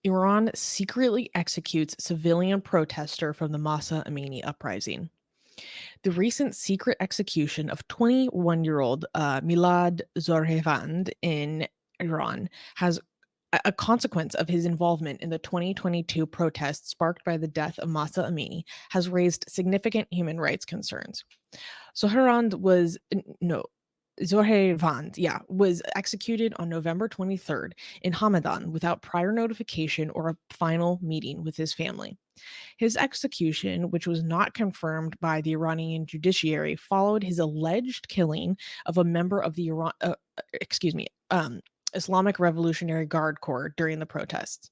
Iran secretly executes civilian protester from the Mahsa Amini uprising. The recent secret execution of 21-year-old Milad Zorhevand in Iran has a consequence of his involvement in the 2022 protests sparked by the death of Mahsa Amini has raised significant human rights concerns. Zohrand was no Zohrevand, was executed on November 23rd in Hamadan without prior notification or a final meeting with his family. His execution, which was not confirmed by the Iranian judiciary, followed his alleged killing of a member of the Islamic Revolutionary Guard Corps during the protests.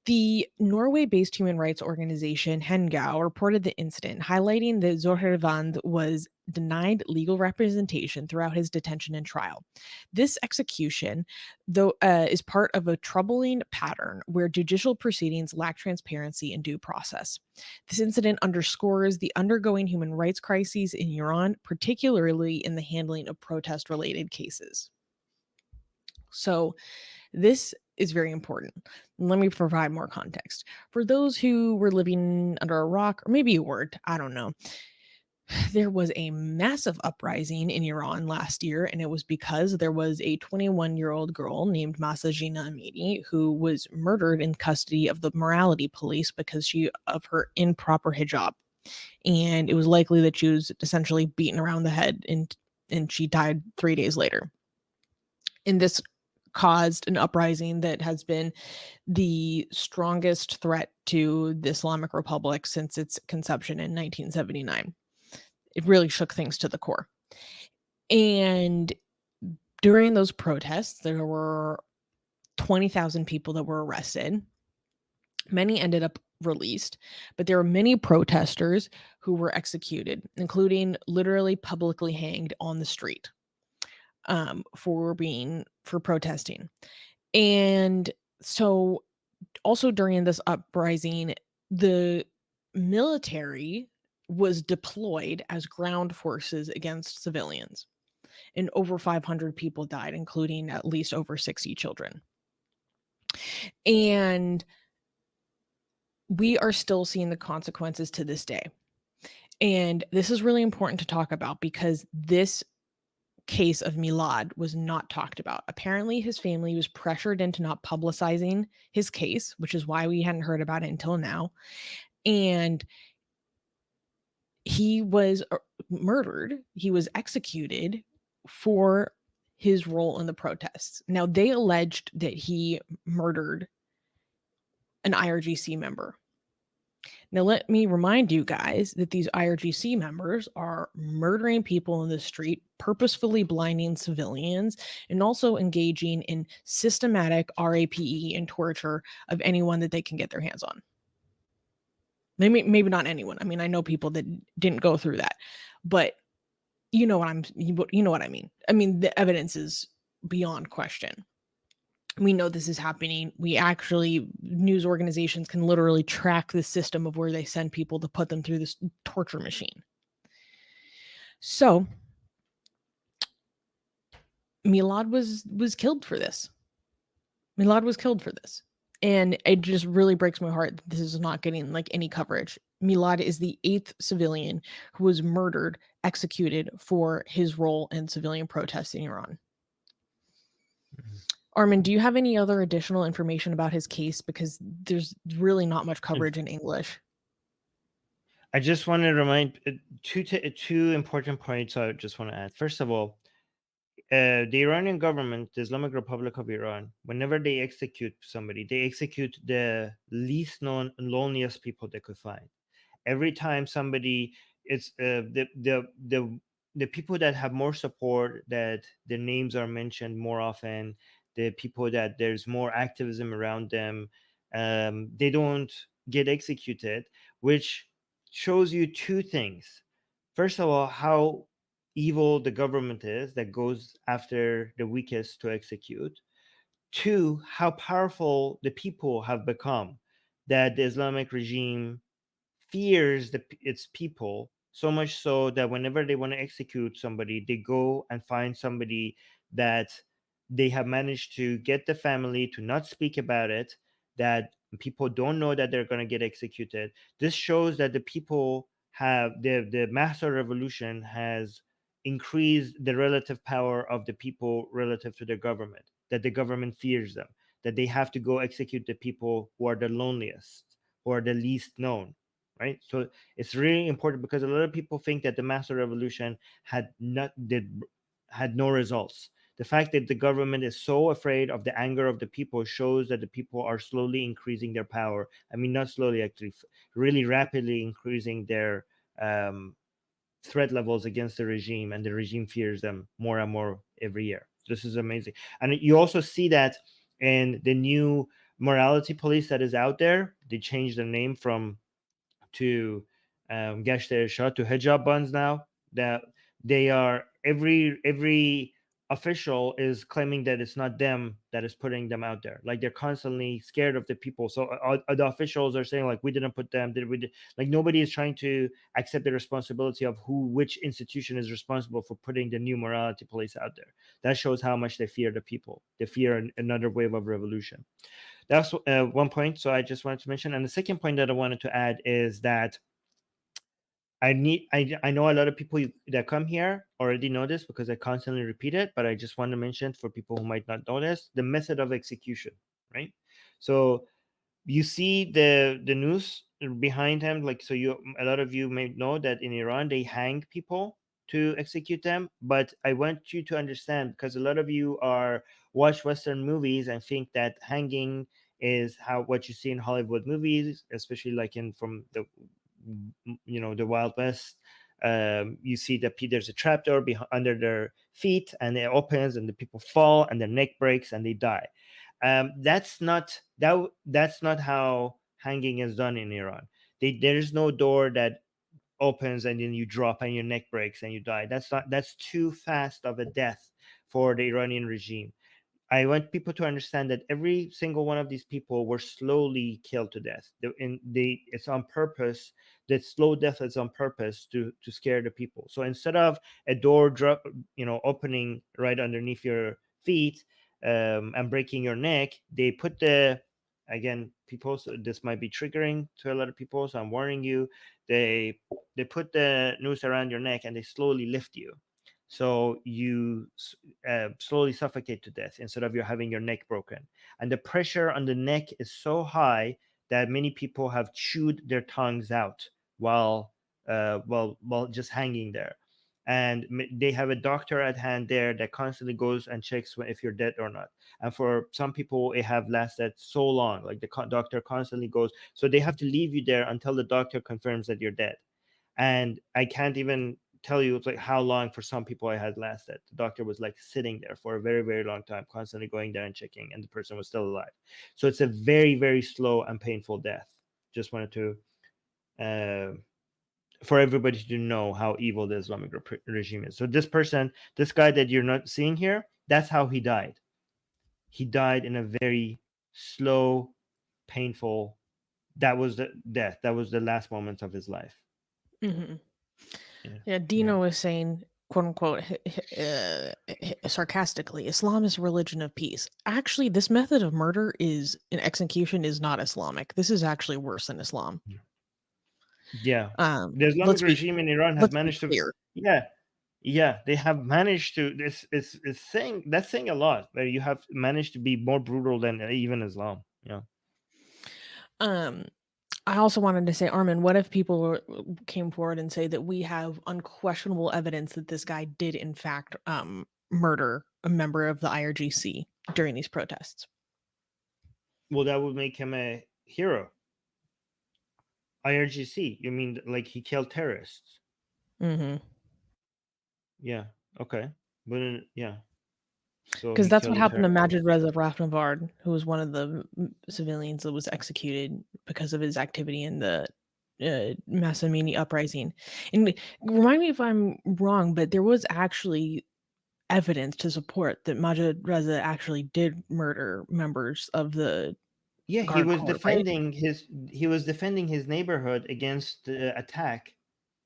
The Norway-based human rights organization Hengau reported the incident, highlighting that Zohrevand was denied legal representation throughout his detention and trial. This execution, though, is part of a troubling pattern where judicial proceedings lack transparency and due process. This incident underscores the undergoing human rights crises in Iran, particularly in the handling of protest-related cases. So, this is very important. Let me provide more context. For those who were living under a rock, or maybe you weren't, I don't know. There was a massive uprising in Iran last year, and it was because there was a 21-year-old girl named Mahsa Amini who was murdered in custody of the morality police because of her improper hijab. And it was likely that she was essentially beaten around the head and she died 3 days later. And this caused an uprising that has been the strongest threat to the Islamic Republic since its conception in 1979. It really shook things to the core. And during those protests, there were 20,000 people that were arrested. Many ended up released, but there were many protesters who were executed, including literally publicly hanged on the street for protesting. And so also during this uprising, the military was deployed as ground forces against civilians, and over 500 people died, including at least over 60 children. And we are still seeing the consequences to this day. And this is really important to talk about because this case of Milad was not talked about. Apparently, his family was pressured into not publicizing his case, which is why we hadn't heard about it until now. And he was murdered. He was executed for his role in the protests. Now, they alleged that he murdered an IRGC member. Now, let me remind you guys that these IRGC members are murdering people in the street, purposefully blinding civilians, and also engaging in systematic RAPE and torture of anyone that they can get their hands on. Maybe not anyone. I mean, I know people that didn't go through that, but you know what I mean. I mean, the evidence is beyond question. We know this is happening. News organizations can literally track the system of where they send people to put them through this torture machine. So Milad was killed for this. Milad was killed for this. And it just really breaks my heart that this is not getting like any coverage. Milad is the 8th civilian who was murdered, executed for his role in civilian protests in Iran. Mm-hmm. Armin, do you have any other additional information about his case? Because there's really not much coverage in English. I just want to remind two important points I just want to add. First of all, the Iranian government, the Islamic Republic of Iran, whenever they execute somebody, they execute the least known and loneliest people they could find. Every time somebody, it's the people that have more support, that their names are mentioned more often, the people that there's more activism around them, they don't get executed, which shows you two things. First of all, how evil the government is that goes after the weakest to execute. Two, how powerful the people have become, that the Islamic regime fears its people so much so that whenever they want to execute somebody, they go and find somebody that they have managed to get the family to not speak about it, that people don't know that they're going to get executed. This shows that the people have the Mahsa revolution has increased the relative power of the people relative to the government, that the government fears them, that they have to go execute the people who are the loneliest, who are the least known, right? So it's really important, because a lot of people think that the Mahsa revolution had no results. The fact that the government is so afraid of the anger of the people shows that the people are slowly increasing their power. I mean, not slowly, actually, really rapidly increasing their threat levels against the regime, and the regime fears them more and more every year. This is amazing. And you also see that in the new morality police that is out there. They changed the name from to Gashter Shah to hijab buns now. That they are, every official is claiming that it's not them that is putting them out there. Like, they're constantly scared of the people. So the officials are saying, like, we didn't put them. Like, nobody is trying to accept the responsibility of which institution is responsible for putting the new morality police out there. That shows how much they fear the people. They fear another wave of revolution. That's one point. So I just wanted to mention. And the second point that I wanted to add is that I know a lot of people that come here already know this, because I constantly repeat it, but I just want to mention for people who might not know this, the method of execution, right? So you see the news behind him, like, so a lot of you may know that in Iran they hang people to execute them. But I want you to understand, because a lot of you watch Western movies and think that hanging is what you see in Hollywood movies, especially like from the the Wild West. You see that there's a trapdoor under their feet, and it opens, and the people fall, and their neck breaks, and they die. That's not how hanging is done in Iran. There is no door that opens and then you drop and your neck breaks and you die. That's too fast of a death for the Iranian regime. I want people to understand that every single one of these people were slowly killed to death. It's on purpose. That slow death is on purpose to scare the people. So instead of a door opening right underneath your feet and breaking your neck, they put people. So this might be triggering to a lot of people, so I'm warning you. They put the noose around your neck and they slowly lift you. So you slowly suffocate to death instead of you having your neck broken. And the pressure on the neck is so high that many people have chewed their tongues out while just hanging there. And they have a doctor at hand there that constantly goes and checks if you're dead or not. And for some people, it have lasted so long, like the doctor constantly goes. So they have to leave you there until the doctor confirms that you're dead. And I can't even tell you, it's like how long for some people I had lasted. The doctor was like sitting there for a very, very long time, constantly going there and checking, and the person was still alive. So it's a very, very slow and painful death. Just wanted to for everybody to know how evil the Islamic regime is. So this guy that you're not seeing here, that's how he died. He died in a very slow, painful. That was the death. That was the last moments of his life. Mm-hmm. Yeah. Yeah, Dino was saying, quote unquote, sarcastically, Islam is a religion of peace. Actually, this method of murder in execution is not Islamic. This is actually worse than Islam. Yeah. The Islamic Let's be regime in Iran has let's be managed to, clear. yeah, they have managed to. This is saying that's saying a lot. Where you have managed to be more brutal than even Islam. Yeah. Um, I also wanted to say, Armin, what if people came forward and say that we have unquestionable evidence that this guy did, in fact, murder a member of the IRGC during these protests? Well, that would make him a hero. IRGC. You mean like he killed terrorists? Mm-hmm. Yeah. Okay. But yeah. So Because he that's what killed a happened to terrorist. Majid Reza Rafnavard, who was one of the civilians that was executed because of his activity in the Mahsa Amini uprising. And remind me if I'm wrong, but there was actually evidence to support that Majid Reza actually did murder members of the Yeah, Guard Corps, right? he was defending his neighborhood against the attack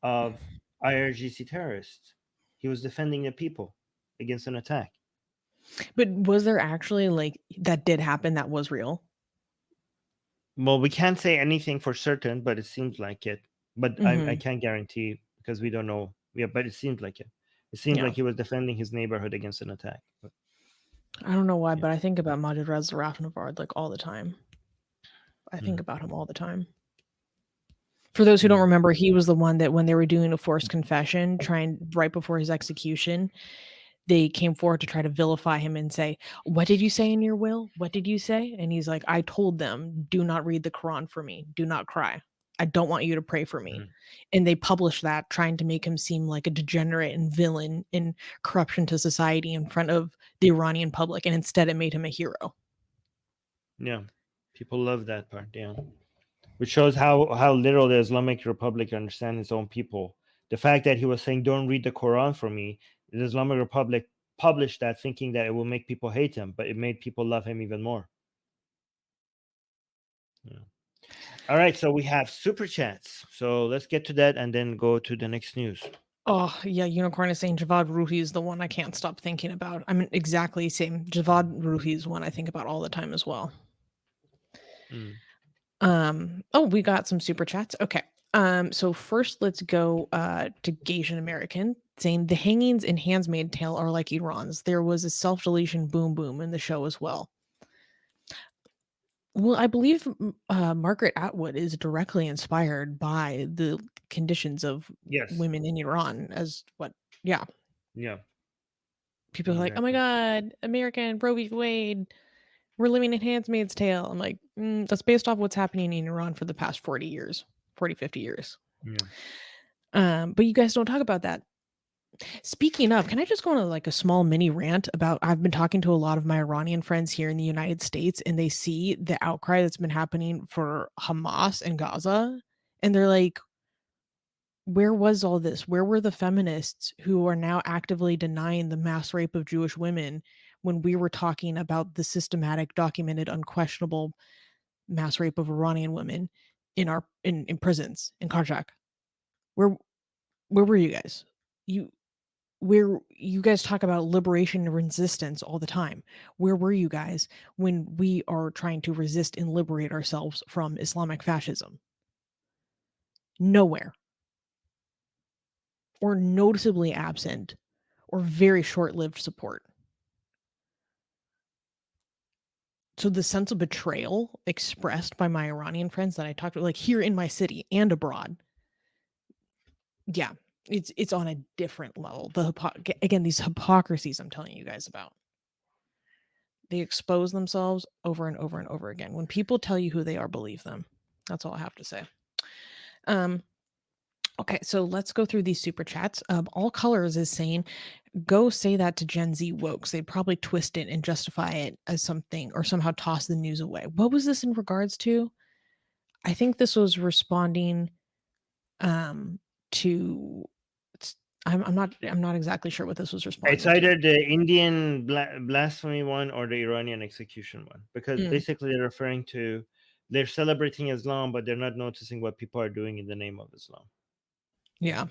of IRGC terrorists. He was defending the people against an attack. But was there actually, like, that did happen, that was real? Well, we can't say anything for certain, but it seems like it. But I Hmm. can't guarantee because we don't know. Yeah, but it seems like it. It seems Yeah. like he was defending his neighborhood against an attack. But, I don't know why, yeah. but I think about Majid Reza Rafnavard like all the time. I think Mm, about him all the time. For those who don't mm, remember, he was the one that when they were doing a forced confession, trying right before his execution, they came forward to try to vilify him and say, "What did you say in your will? What did you say?" And he's like, "I told them, do not read the Quran for me. Do not cry. I don't want you to pray for me." mm. And they published that, trying to make him seem like a degenerate and villain in corruption to society in front of the Iranian public. And instead, it made him a hero. Yeah, people love that part. Yeah, which shows how little the Islamic Republic understand its own people. The fact that he was saying, "Don't read the Quran for me," the Islamic Republic published that, thinking that it will make people hate him, but it made people love him even more. Yeah. All right, so we have super chats. So let's get to that and then go to the next news. Oh, yeah, Unicorn is saying Javad Ruhi is the one I can't stop thinking about. I mean, exactly same. Javad Ruhi is one I think about all the time as well. Mm. Oh, we got some super chats. Okay. So first let's go to Gasian American saying the hangings in Handmaid's Tale are like Iran's. There was a self-deletion boom boom in the show as well. Well, I believe Margaret Atwood is directly inspired by the conditions of Yes. women in Iran as what yeah. Yeah. People are like, "Oh my Exactly. god, American Roe v. Wade, we're living in Handmaid's Tale." I'm like, that's based off what's happening in Iran for the past 40 years, 40, 50 years. Yeah. But you guys don't talk about that. Speaking of, can I just go on like a small mini rant about I've been talking to a lot of my Iranian friends here in the United States and they see the outcry that's been happening for Hamas and Gaza and they're like, where was all this? Where were the feminists who are now actively denying the mass rape of Jewish women when we were talking about the systematic, documented, unquestionable mass rape of Iranian women in our in prisons in Karjak? Where where were you guys? You where you guys talk about liberation and resistance all the time. Where were you guys when we are trying to resist and liberate ourselves from Islamic fascism? Nowhere. Or noticeably absent or very short-lived support. So the sense of betrayal expressed by my Iranian friends that I talked to, like here in my city and abroad, yeah, it's on a different level. Again, these hypocrisies I'm telling you guys about. They expose themselves over and over and over again. When people tell you who they are, believe them. That's all I have to say. Um, okay, so let's go through these super chats. AllColors is saying, go say that to Gen Z wokes. They'd probably twist it and justify it as something or somehow toss the news away. What was this in regards to? I think this was responding to I'm not exactly sure what this was It's responding to. either the Indian blasphemy one or the Iranian execution one, because Mm, basically they're celebrating Islam, but they're not noticing what people are doing in the name of Islam. yeah.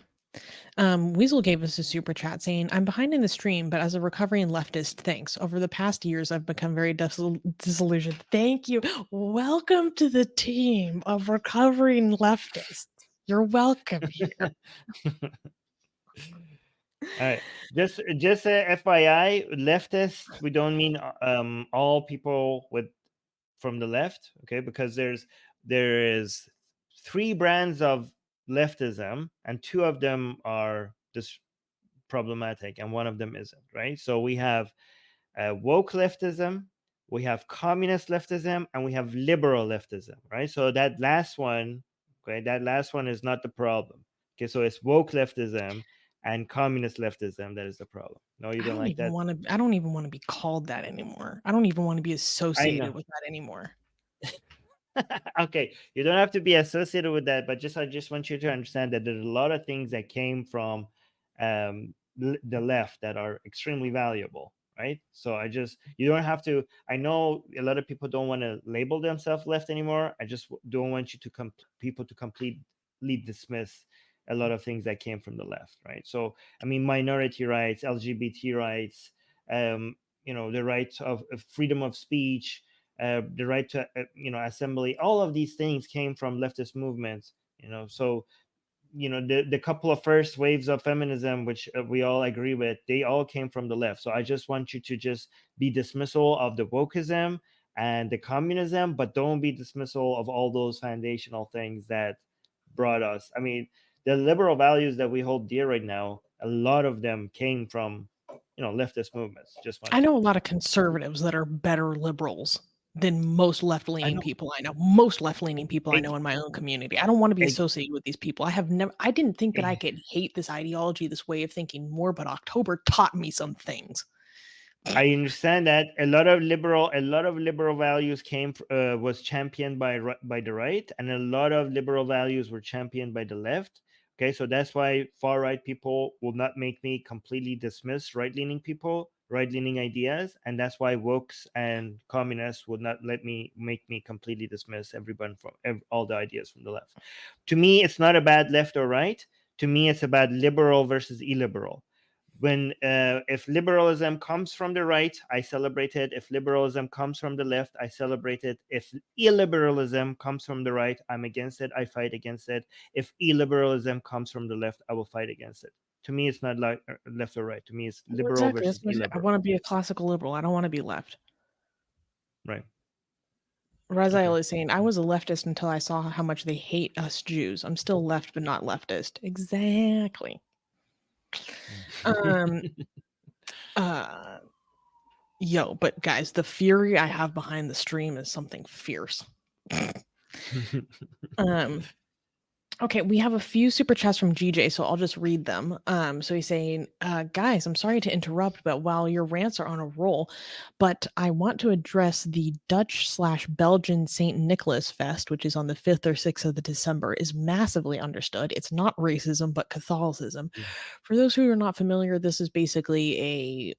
Weasel gave us a super chat saying, I'm behind in the stream, but as a recovering leftist, thanks. Over the past years, I've become very disillusioned. Thank you. Welcome to the team of recovering leftists. You're welcome here. All right. Just FYI, leftist, we don't mean all people with from the left, okay? Because there is three brands of leftism, and two of them are just problematic, and one of them isn't, right? So we have woke leftism, we have communist leftism, and we have liberal leftism, right? So that last one, okay, that last one is not the problem. Okay, so it's woke leftism and communist leftism that is the problem. No, you don't like that? I don't even want to be called that anymore. I don't even want to be I associated know. with that anymore. Okay, you don't have to be associated with that, but I just want you to understand that there's a lot of things that came from the left that are extremely valuable, right? So you don't have to. I know a lot of people don't want to label themselves left anymore. I just don't want you to people to completely dismiss a lot of things that came from the left, right? So I mean, minority rights, LGBT rights, the right of freedom of speech, the right to assembly. All of these things came from leftist movements. So the couple of first waves of feminism, which we all agree with, they all came from the left. So I just want you to just be dismissal of the wokeism and the communism, but don't be dismissal of all those foundational things that brought us. I mean, the liberal values that we hold dear right now, a lot of them came from leftist movements. Just want I to know a lot of conservatives that are better liberals than most I left-leaning know people I know. Most left-leaning people I know it, in my own community. I don't want to be it, associated with these people. I didn't think that I it, could hate this ideology, this way of thinking more, but October taught me some things. I understand that a lot of liberal values was championed by the right, and a lot of liberal values were championed by the left. Okay, so that's why far right people will not make me completely dismiss right leaning people, right leaning ideas, and that's why wokes and communists would not make me completely dismiss everyone from all the ideas from the left. To me, it's not about left or right. To me, it's about liberal versus illiberal. When if liberalism comes from the right, I celebrate it. If liberalism comes from the left, I celebrate it. If illiberalism comes from the right, I'm against it. I fight against it. If illiberalism comes from the left, I will fight against it. To me, it's not like left or right. To me, it's Well, liberal exactly. That's versus what I illiberal. want to be a classical liberal. I don't want to be left. Right. Raziel Okay. is saying, I was a leftist until I saw how much they hate us Jews. I'm still left, but not leftist. Exactly. Um, uh, but guys, the fury I have behind the stream is something fierce. Um, okay, we have a few super chats from GJ, so I'll just read them. So he's saying, guys, I'm sorry to interrupt, but while your rants are on a roll, but I want to address the Dutch/Belgian St. Nicholas Fest, which is on the 5th or 6th of the December, is massively understood. It's not racism, but Catholicism. For those who are not familiar, this is basically a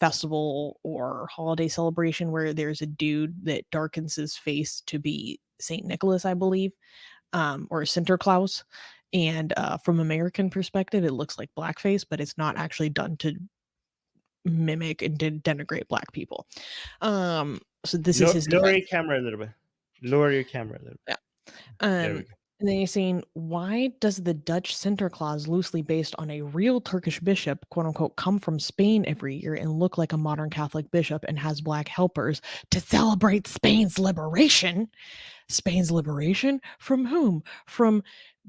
festival or holiday celebration where there's a dude that darkens his face to be St. Nicholas, I believe, or Sinterklaas. And from American perspective, it looks like blackface, but it's not actually done to mimic and denigrate black people. So this is his Lower defense. your camera a little bit. Lower your camera a little bit. Yeah. There we Um, go. and then he's saying, why does the Dutch Sinterklaas, loosely based on a real Turkish bishop, quote unquote, come from Spain every year and look like a modern Catholic bishop and has black helpers to celebrate Spain's liberation? Spain's liberation? From whom? From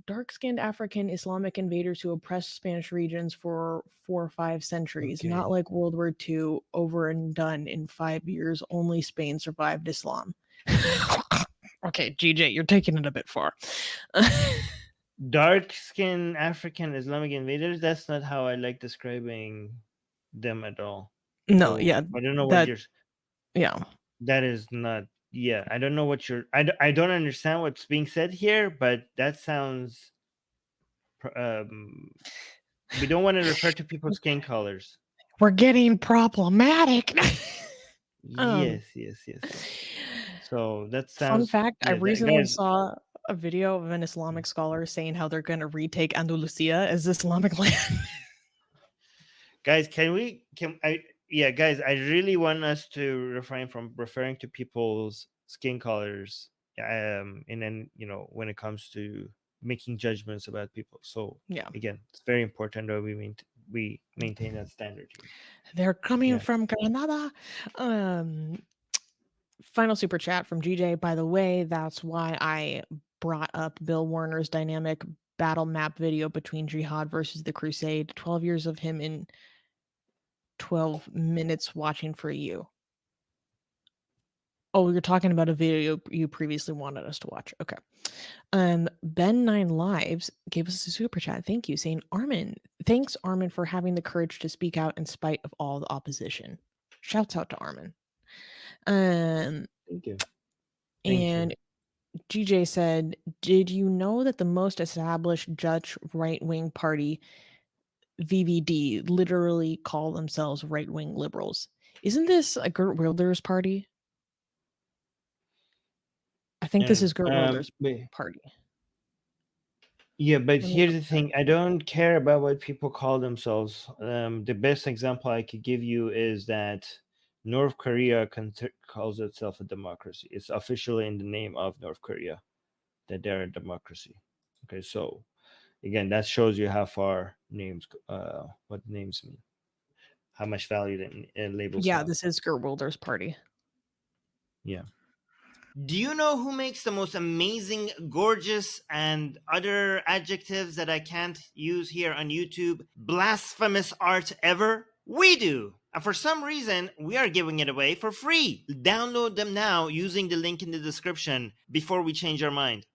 dark-skinned African Islamic invaders who oppressed Spanish regions for 4 or 5 centuries, not Okay. like World War II, over and done in 5 years. Only Spain survived Islam. Okay, GJ, you're taking it a bit far. Dark skinned African Islamic invaders, that's not how I like describing them at all. No, So yeah, I don't know what that you're yeah. that is not I don't know what you're I don't understand what's being said here, but that sounds we don't want to refer to people's skin colors. We're getting problematic. um Yes. So that Fun sounds fact, I recently guys, saw a video of an Islamic scholar saying how they're going to retake Andalusia as Islamic land. guys, can I yeah, guys, I really want us to refrain from referring to people's skin colors and then when it comes to making judgments about people. So Yeah. again, it's very important that we maintain that standard here. They're coming Yeah. from Granada. Um Final super chat from GJ. By the way, that's why I brought up Bill Warner's dynamic battle map video between Jihad versus the Crusade. 12 years of him in 12 minutes watching for you. Oh, you're talking about a video you previously wanted us to watch. Okay. Ben Nine Lives gave us a super chat. Thank you, saying Armin. Thanks, Armin, for having the courage to speak out in spite of all the opposition. Shouts out to Armin. Thank you. Thank you. And GJ said, "Did you know that the most established Dutch right-wing party, VVD, literally call themselves right-wing liberals? Isn't this a Geert Wilders party? I think this And is Geert Wilders' but party." yeah, but Let me here's look the that thing. I don't care about what people call themselves. The best example I could give you is that North Korea calls itself a democracy. It's officially in the name of North Korea that they're a democracy. Okay, so again, that shows you how far names, what names mean, how much value that labels Yeah, have. this is Gerwilder's party. Yeah. Do you know who makes the most amazing, gorgeous, and other adjectives that I can't use here on YouTube, blasphemous art ever? We do! And for some reason, we are giving it away for free. Download them now using the link in the description before we change our mind.